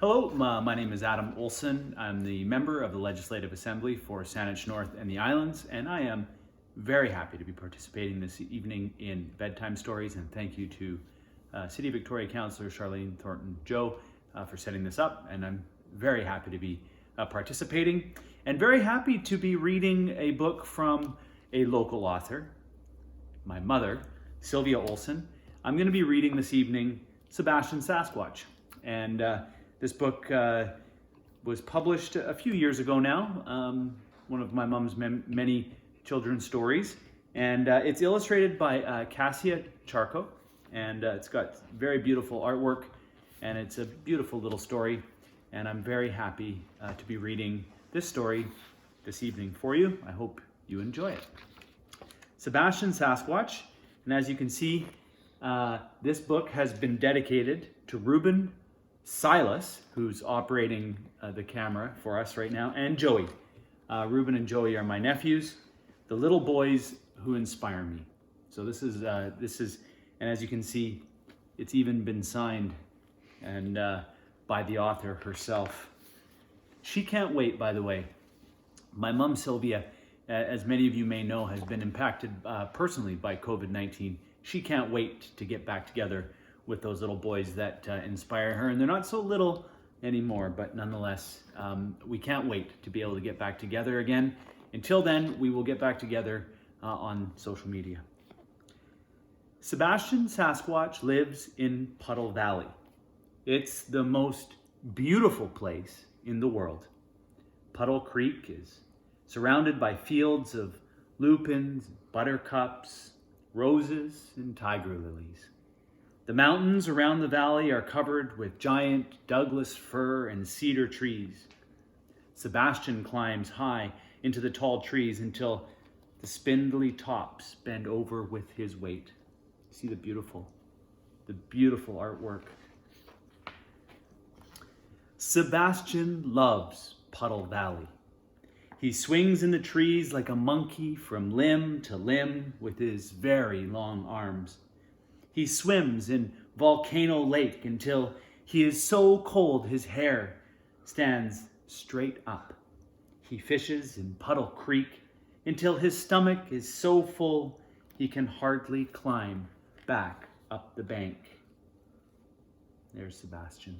Hello, my name is Adam Olsen. I'm the member of the Legislative Assembly for Saanich North and the Islands, and I am very happy to be participating this evening in Bedtime Stories, and thank you to City of Victoria Councillor Charlene Thornton-Joe for setting this up, and I'm very happy to be participating, and very happy to be reading a book from a local author, my mother, Sylvia Olsen. I'm going to be reading this evening Sebastian Sasquatch, and this book was published a few years ago now, one of my mom's many children's stories, and it's illustrated by Cassia Charco, and it's got very beautiful artwork, and it's a beautiful little story, and I'm very happy to be reading this story this evening for you. I hope you enjoy it. Sebastian Sasquatch, and as you can see, this book has been dedicated to Reuben, Silas, who's operating the camera for us right now, and Joey. Reuben and Joey are my nephews, the little boys who inspire me. So this is, and as you can see, it's even been signed and by the author herself. She can't wait, by the way. My mom, Sylvia, as many of you may know, has been impacted personally by COVID-19. She can't wait to get back together with those little boys that inspire her. And they're not so little anymore, but nonetheless, we can't wait to be able to get back together again. Until then, we will get back together on social media. Sebastian Sasquatch lives in Puddle Valley. It's the most beautiful place in the world. Puddle Creek is surrounded by fields of lupins, buttercups, roses, and tiger lilies. The mountains around the valley are covered with giant Douglas fir and cedar trees. Sebastian climbs high into the tall trees until the spindly tops bend over with his weight. See the beautiful artwork. Sebastian loves Puddle Valley. He swings in the trees like a monkey from limb to limb with his very long arms. He swims in Volcano Lake until he is so cold his hair stands straight up. He fishes in Puddle Creek until his stomach is so full he can hardly climb back up the bank. There's Sebastian.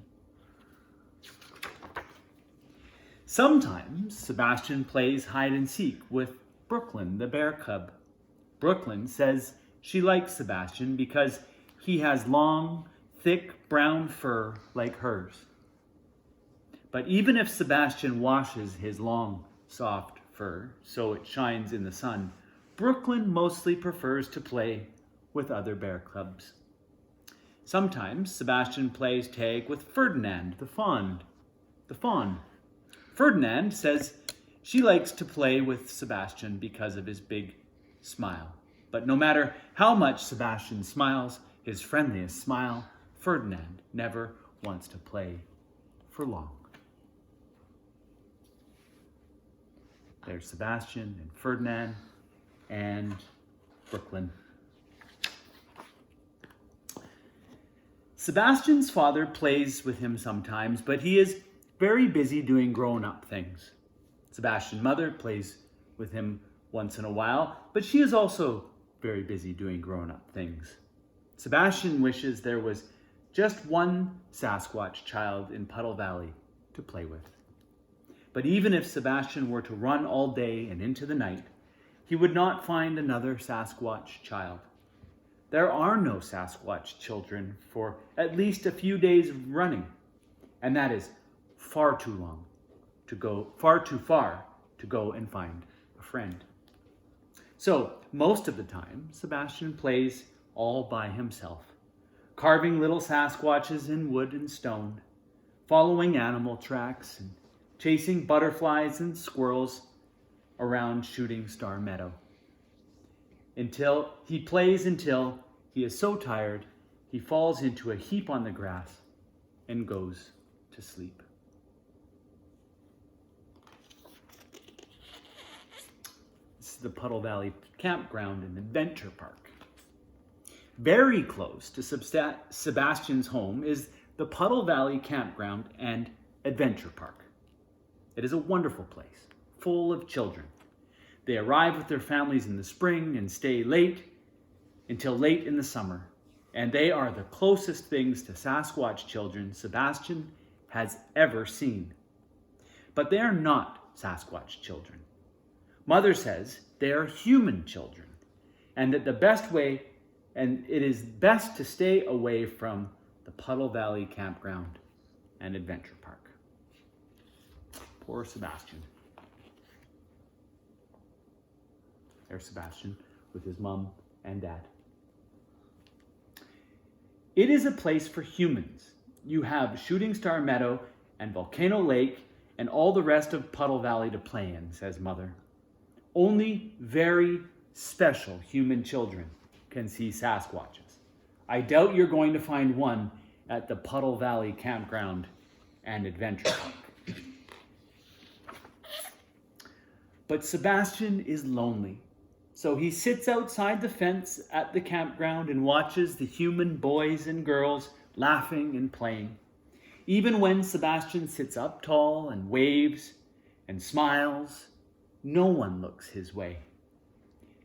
Sometimes Sebastian plays hide and seek with Brooklyn, the bear cub. Brooklyn says she likes Sebastian because he has long, thick brown fur like hers. But even if Sebastian washes his long, soft fur so it shines in the sun, Brooklyn mostly prefers to play with other bear cubs. Sometimes Sebastian plays tag with Ferdinand, the fawn. Ferdinand says she likes to play with Sebastian because of his big smile. But no matter how much Sebastian smiles, his friendliest smile, Ferdinand never wants to play for long. There's Sebastian and Ferdinand and Brooklyn. Sebastian's father plays with him sometimes, but he is very busy doing grown-up things. Sebastian's mother plays with him once in a while, but she is also very busy doing grown-up things. Sebastian wishes there was just one Sasquatch child in Puddle Valley to play with. But even if Sebastian were to run all day and into the night, he would not find another Sasquatch child. There are no Sasquatch children for at least a few days running, and that is far too far to go and find a friend. So most of the time, Sebastian plays all by himself, carving little Sasquatches in wood and stone, following animal tracks and chasing butterflies and squirrels around Shooting Star Meadow. Until he is so tired, he falls into a heap on the grass and goes to sleep. This is the Puddle Valley Campground and Adventure Park. Very close to Sebastian's home is the Puddle Valley Campground and Adventure Park. It is a wonderful place, full of children. They arrive with their families in the spring and stay until late in the summer. And they are the closest things to Sasquatch children Sebastian has ever seen. But they are not Sasquatch children. Mother says they are human children, and that it is best to stay away from the Puddle Valley Campground and Adventure Park. Poor Sebastian. There's Sebastian with his mom and dad. It is a place for humans. You have Shooting Star Meadow and Volcano Lake and all the rest of Puddle Valley to play in, says Mother. Only very special human children can see Sasquatches. I doubt you're going to find one at the Puddle Valley Campground and Adventure Park. But Sebastian is lonely. So he sits outside the fence at the campground and watches the human boys and girls laughing and playing. Even when Sebastian sits up tall and waves and smiles, no one looks his way.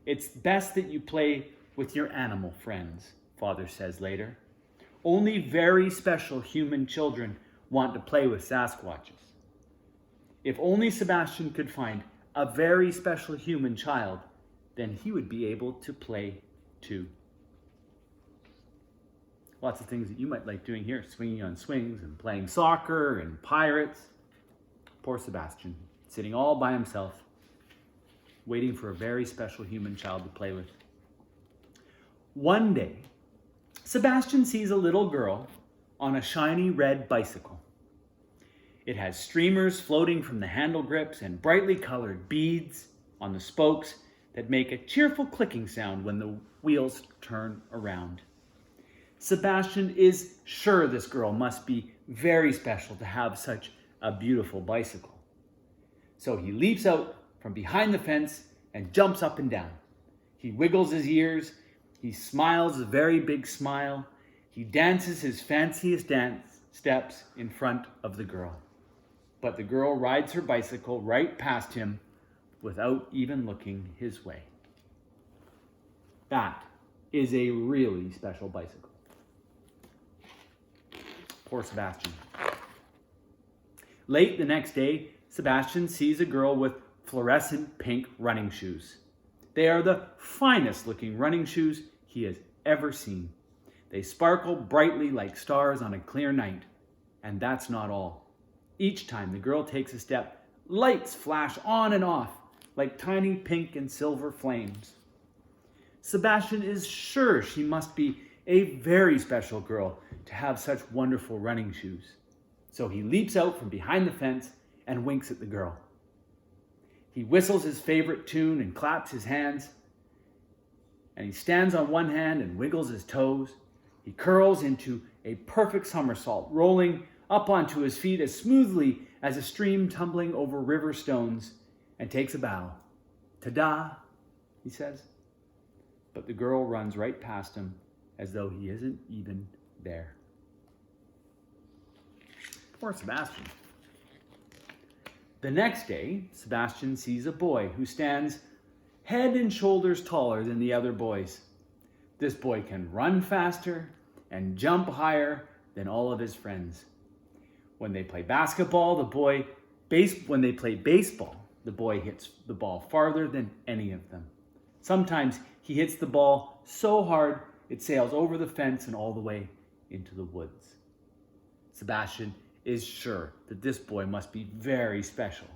It's best that you play with your animal friends, Father says later. Only very special human children want to play with Sasquatches. If only Sebastian could find a very special human child, then he would be able to play too. Lots of things that you might like doing here, swinging on swings and playing soccer and pirates. Poor Sebastian, sitting all by himself, waiting for a very special human child to play with. One day, Sebastian sees a little girl on a shiny red bicycle. It has streamers floating from the handle grips and brightly colored beads on the spokes that make a cheerful clicking sound when the wheels turn around. Sebastian is sure this girl must be very special to have such a beautiful bicycle. So he leaps out from behind the fence and jumps up and down. He wiggles his ears, he smiles a very big smile, he dances his fanciest dance steps in front of the girl. But the girl rides her bicycle right past him without even looking his way. That is a really special bicycle. Poor Sebastian. Late the next day, Sebastian sees a girl with fluorescent pink running shoes. They are the finest looking running shoes he has ever seen. They sparkle brightly like stars on a clear night. And that's not all. Each time the girl takes a step, lights flash on and off like tiny pink and silver flames. Sebastian is sure she must be a very special girl to have such wonderful running shoes. So he leaps out from behind the fence and winks at the girl. He whistles his favorite tune and claps his hands. And he stands on one hand and wiggles his toes. He curls into a perfect somersault, rolling up onto his feet as smoothly as a stream tumbling over river stones, and takes a bow. Ta-da, he says. But the girl runs right past him as though he isn't even there. Poor Sebastian. The next day, Sebastian sees a boy who stands head and shoulders taller than the other boys. This boy can run faster and jump higher than all of his friends. When they play basketball, when they play baseball, the boy hits the ball farther than any of them. Sometimes he hits the ball so hard it sails over the fence and all the way into the woods. Sebastian is sure that this boy must be very special.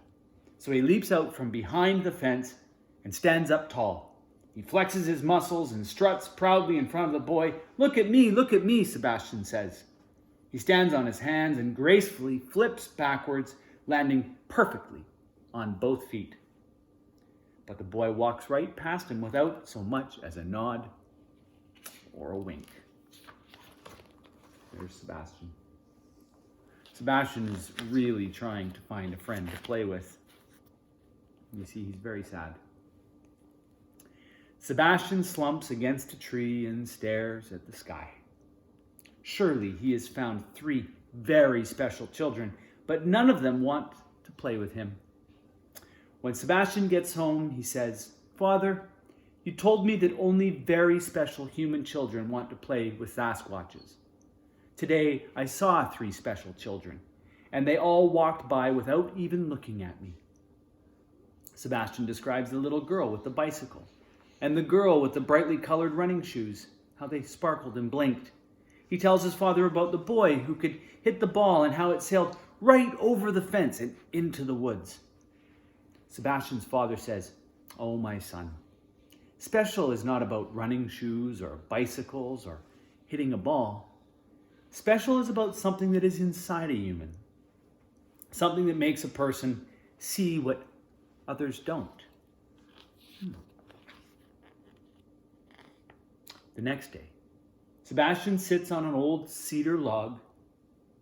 So he leaps out from behind the fence and stands up tall. He flexes his muscles and struts proudly in front of the boy. Look at me, Sebastian says. He stands on his hands and gracefully flips backwards, landing perfectly on both feet. But the boy walks right past him without so much as a nod or a wink. There's Sebastian. Sebastian is really trying to find a friend to play with. You see, he's very sad. Sebastian slumps against a tree and stares at the sky. Surely he has found 3 very special children, but none of them want to play with him. When Sebastian gets home, he says, "Father, you told me that only very special human children want to play with Sasquatches. Today, I saw 3 special children, and they all walked by without even looking at me." Sebastian describes the little girl with the bicycle and the girl with the brightly colored running shoes, how they sparkled and blinked. He tells his father about the boy who could hit the ball and how it sailed right over the fence and into the woods. Sebastian's father says, "Oh, my son, special is not about running shoes or bicycles or hitting a ball. Special is about something that is inside a human, something that makes a person see what others don't." The next day, Sebastian sits on an old cedar log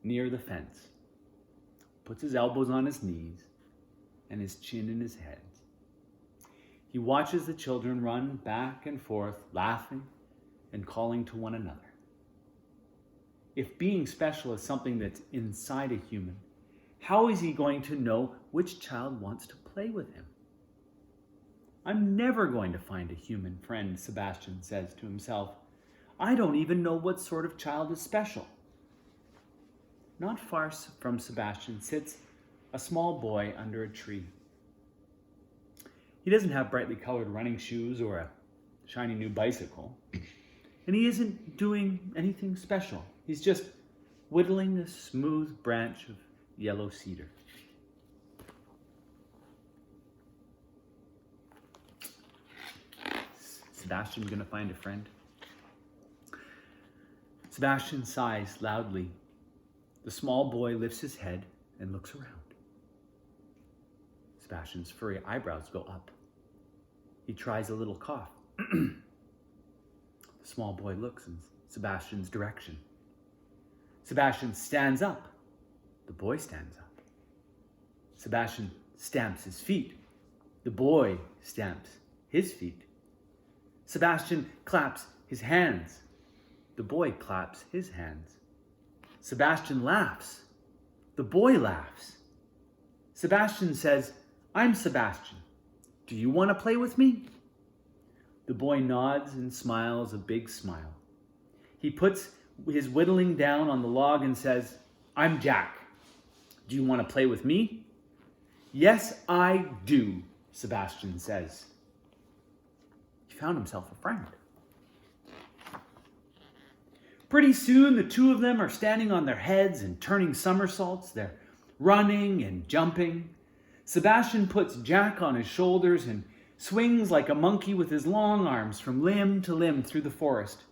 near the fence, puts his elbows on his knees and his chin in his hands. He watches the children run back and forth, laughing and calling to one another. If being special is something that's inside a human, how is he going to know which child wants to play with him? "I'm never going to find a human friend," Sebastian says to himself. "I don't even know what sort of child is special." Not far from Sebastian sits a small boy under a tree. He doesn't have brightly colored running shoes or a shiny new bicycle, and he isn't doing anything special. He's just whittling a smooth branch of yellow cedar. Sebastian gonna find a friend? Sebastian sighs loudly. The small boy lifts his head and looks around. Sebastian's furry eyebrows go up. He tries a little cough. The small boy looks in Sebastian's direction. Sebastian stands up. The boy stands up. Sebastian stamps his feet. The boy stamps his feet. Sebastian claps his hands. The boy claps his hands. Sebastian laughs. The boy laughs. Sebastian says, "I'm Sebastian. Do you want to play with me?" The boy nods and smiles a big smile. He puts his whittling down on the log and says, "I'm Jack. Do you want to play with me?" "Yes, I do," Sebastian says. He found himself a friend. Pretty soon, the 2 of them are standing on their heads and turning somersaults. They're running and jumping. Sebastian puts Jack on his shoulders and swings like a monkey with his long arms from limb to limb through the forest.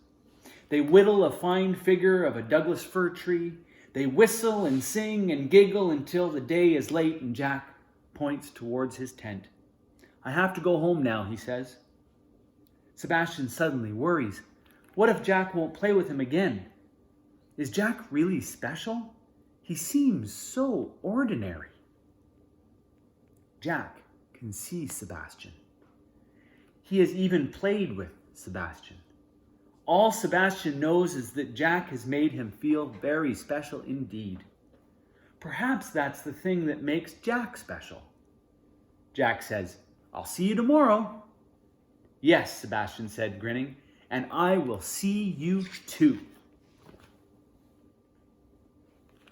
They whittle a fine figure of a Douglas fir tree. They whistle and sing and giggle until the day is late and Jack points towards his tent. "I have to go home now," he says. Sebastian suddenly worries. What if Jack won't play with him again? Is Jack really special? He seems so ordinary. Jack can see Sebastian. He has even played with Sebastian. All Sebastian knows is that Jack has made him feel very special indeed. Perhaps that's the thing that makes Jack special. Jack says, "I'll see you tomorrow." "Yes," Sebastian said, grinning, "and I will see you too."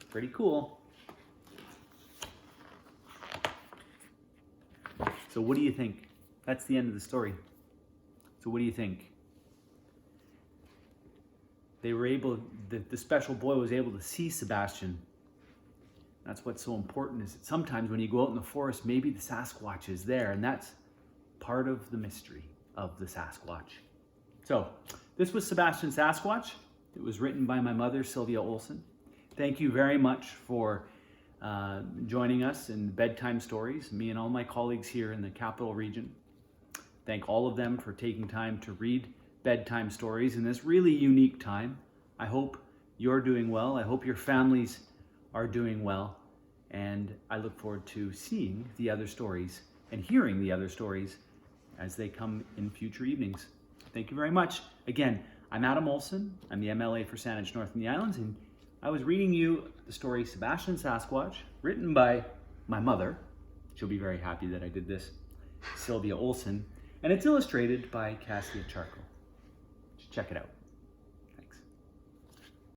Pretty cool. So what do you think? That's the end of the story. So what do you think? The special boy was able to see Sebastian. That's what's so important, is that sometimes when you go out in the forest, maybe the Sasquatch is there, and that's part of the mystery of the Sasquatch. So this was Sebastian Sasquatch. It was written by my mother, Sylvia Olsen. Thank you very much for joining us in Bedtime Stories, me and all my colleagues here in the Capital Region. Thank all of them for taking time to read bedtime stories in this really unique time. I hope you're doing well. I hope your families are doing well. And I look forward to seeing the other stories and hearing the other stories as they come in future evenings. Thank you very much. Again, I'm Adam Olsen. I'm the MLA for Saanich North and the Islands, and I was reading you the story Sebastian Sasquatch, written by my mother. She'll be very happy that I did this, Sylvia Olsen, and it's illustrated by Cassia Charco. Check it out.